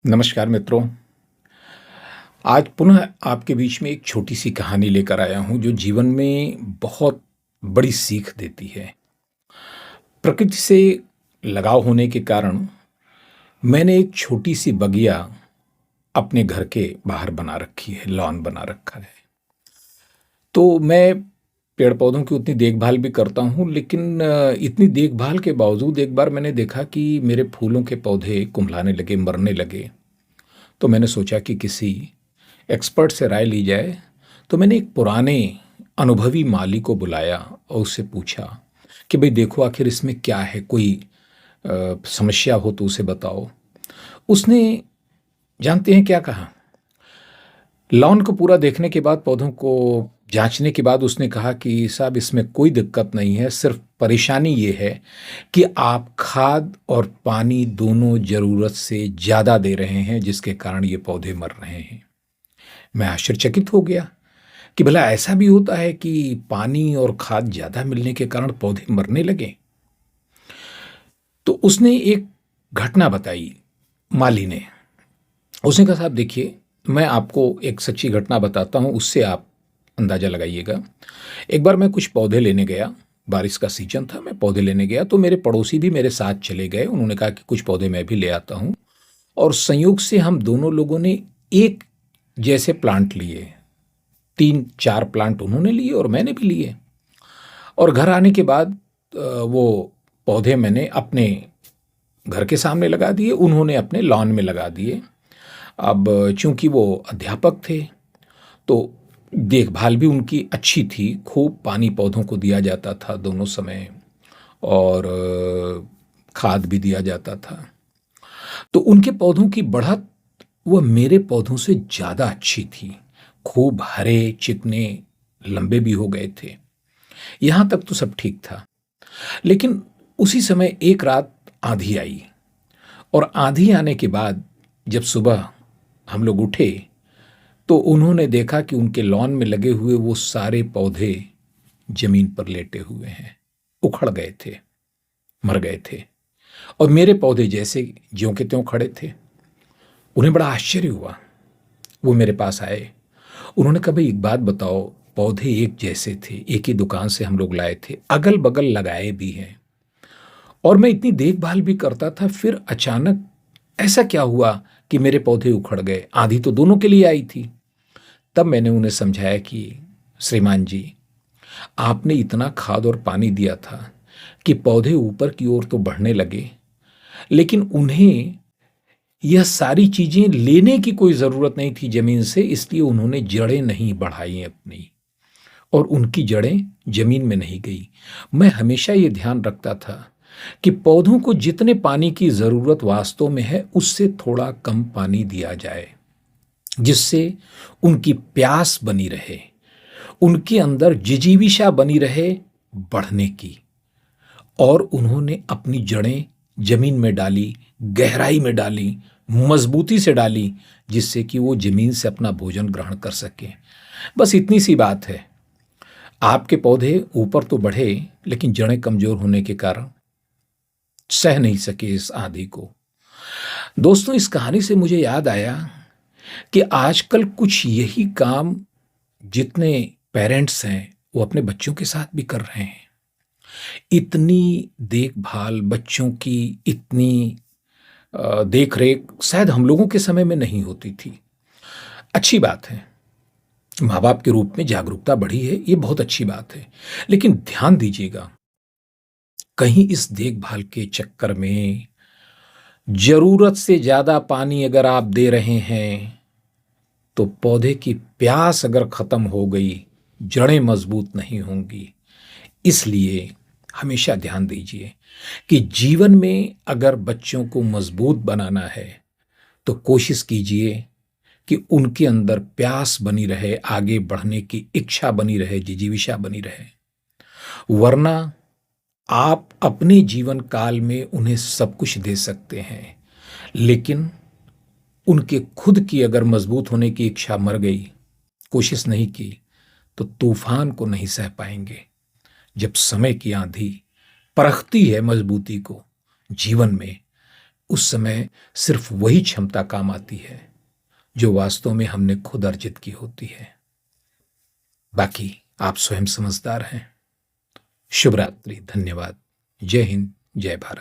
नमस्कार मित्रों। आज पुनः आपके बीच में एक छोटी-सी कहानी लेकर आया हूँ जो जीवन में बहुत बड़ी सीख देती है। प्रकृति से लगाव होने के कारण मैंने एक छोटी-सी बगिया अपने घर के बाहर बना रखी है, लॉन बना रखा है। तो मैं पेड़-पौधों की उतनी देखभाल भी करता हूँ, लेकिन इतनी देखभाल के बावजूद एक बार मैंने देखा कि मेरे फूलों के पौधे कुम्हलाने लगे, मरने लगे। तो मैंने सोचा कि किसी एक्सपर्ट से राय ली जाए। तो मैंने एक पुराने अनुभवी माली को बुलाया और उससे पूछा कि भाई देखो आखिर इसमें क्या है, कोई समस्या हो तो उसे बताओ। उसने जानते हैं क्या कहा? लॉन को पूरा देखने के बाद, पौधों को जांचने के बाद उसने कहा कि साहब इसमें कोई दिक्कत नहीं है, सिर्फ परेशानी ये है कि आप खाद और पानी दोनों ज़रूरत से ज़्यादा दे रहे हैं, जिसके कारण ये पौधे मर रहे हैं। मैं आश्चर्यचकित हो गया कि भला ऐसा भी होता है कि पानी और खाद ज़्यादा मिलने के कारण पौधे मरने लगे। तो उसने एक घटना बताई, माली ने। उसने कहा साहब देखिए, मैं आपको एक सच्ची घटना बताता हूँ, उससे आप अंदाज़ा लगाइएगा। एक बार मैं कुछ पौधे लेने गया, बारिश का सीज़न था, मैं पौधे लेने गया तो मेरे पड़ोसी भी मेरे साथ चले गए। उन्होंने कहा कि कुछ पौधे मैं भी ले आता हूँ, और संयोग से हम दोनों लोगों ने एक जैसे प्लांट लिए। 3-4 प्लांट उन्होंने लिए और मैंने भी लिए। और घर आने के बाद वो पौधे मैंने अपने घर के सामने लगा दिए, उन्होंने अपने लॉन में लगा दिए। अब चूँकि वो अध्यापक थे, तो देखभाल भी उनकी अच्छी थी, खूब पानी पौधों को दिया जाता था दोनों समय, और खाद भी दिया जाता था। तो उनके पौधों की बढ़त वह मेरे पौधों से ज़्यादा अच्छी थी। खूब हरे, चिकने, लंबे भी हो गए थे। यहाँ तक तो सब ठीक था। लेकिन उसी समय एक रात आँधी आई, और आँधी आने के बाद जब सुबह हम लोग उठे, तो उन्होंने देखा कि उनके लॉन में लगे हुए वो सारे पौधे ज़मीन पर लेटे हुए हैं, उखड़ गए थे, मर गए थे, और मेरे पौधे जैसे ज्यों के त्यों खड़े थे। उन्हें बड़ा आश्चर्य हुआ। वो मेरे पास आए। उन्होंने कहा भाई एक बात बताओ, पौधे एक जैसे थे, एक ही दुकान से हम लोग लाए थे, अगल-बगल लगाए भी हैं, और मैं इतनी देखभाल भी करता था, फिर अचानक ऐसा क्या हुआ कि मेरे पौधे उखड़ गए? आँधी तो दोनों के लिए आई थी। तब मैंने उन्हें समझाया कि श्रीमान जी, आपने इतना खाद और पानी दिया था कि पौधे ऊपर की ओर तो बढ़ने लगे, लेकिन उन्हें यह सारी चीज़ें लेने की कोई ज़रूरत नहीं थी ज़मीन से, इसलिए उन्होंने जड़ें नहीं बढ़ाई अपनी, और उनकी जड़ें ज़मीन में नहीं गई। मैं हमेशा ये ध्यान रखता था कि पौधों को जितने पानी की ज़रूरत वास्तव में है, उससे थोड़ा कम पानी दिया जाए, जिससे उनकी प्यास बनी रहे, उनके अंदर जिजीविषा बनी रहे बढ़ने की। और उन्होंने अपनी जड़ें ज़मीन में डाली, गहराई में डाली, मज़बूती से डाली, जिससे कि वो ज़मीन से अपना भोजन ग्रहण कर सकें। बस इतनी सी बात है। आपके पौधे ऊपर तो बढ़े, लेकिन जड़ें कमज़ोर होने के कारण सह नहीं सके इस आँधी को। दोस्तों, इस कहानी से मुझे याद आया कि आजकल कुछ यही काम जितने पेरेंट्स हैं, वो अपने बच्चों के साथ भी कर रहे हैं। इतनी देखभाल बच्चों की, इतनी देख-रेख शायद हम लोगों के समय में नहीं होती थी। अच्छी बात है, माँ-बाप के रूप में जागरूकता बढ़ी है, ये बहुत अच्छी बात है। लेकिन ध्यान दीजिएगा, कहीं इस देखभाल के चक्कर में ज़रूरत से ज़्यादा पानी अगर आप दे रहे हैं, तो पौधे की प्यास अगर खत्म हो गई, जड़ें मजबूत नहीं होंगी। इसलिए हमेशा ध्यान दीजिए कि जीवन में अगर बच्चों को मजबूत बनाना है, तो कोशिश कीजिए कि उनके अंदर प्यास बनी रहे, आगे बढ़ने की इच्छा बनी रहे, जिजीविषा बनी रहे। वरना आप अपने जीवन काल में उन्हें सब कुछ दे सकते हैं, लेकिन उनके खुद की अगर मजबूत होने की इच्छा मर गई, कोशिश नहीं की, तो तूफान को नहीं सह पाएंगे। जब समय की आंधी परखती है मजबूती को जीवन में, उस समय सिर्फ वही क्षमता काम आती है जो वास्तव में हमने खुद अर्जित की होती है। बाकी आप स्वयं समझदार हैं। शुभ रात्रि, धन्यवाद। जय हिंद, जय भारत।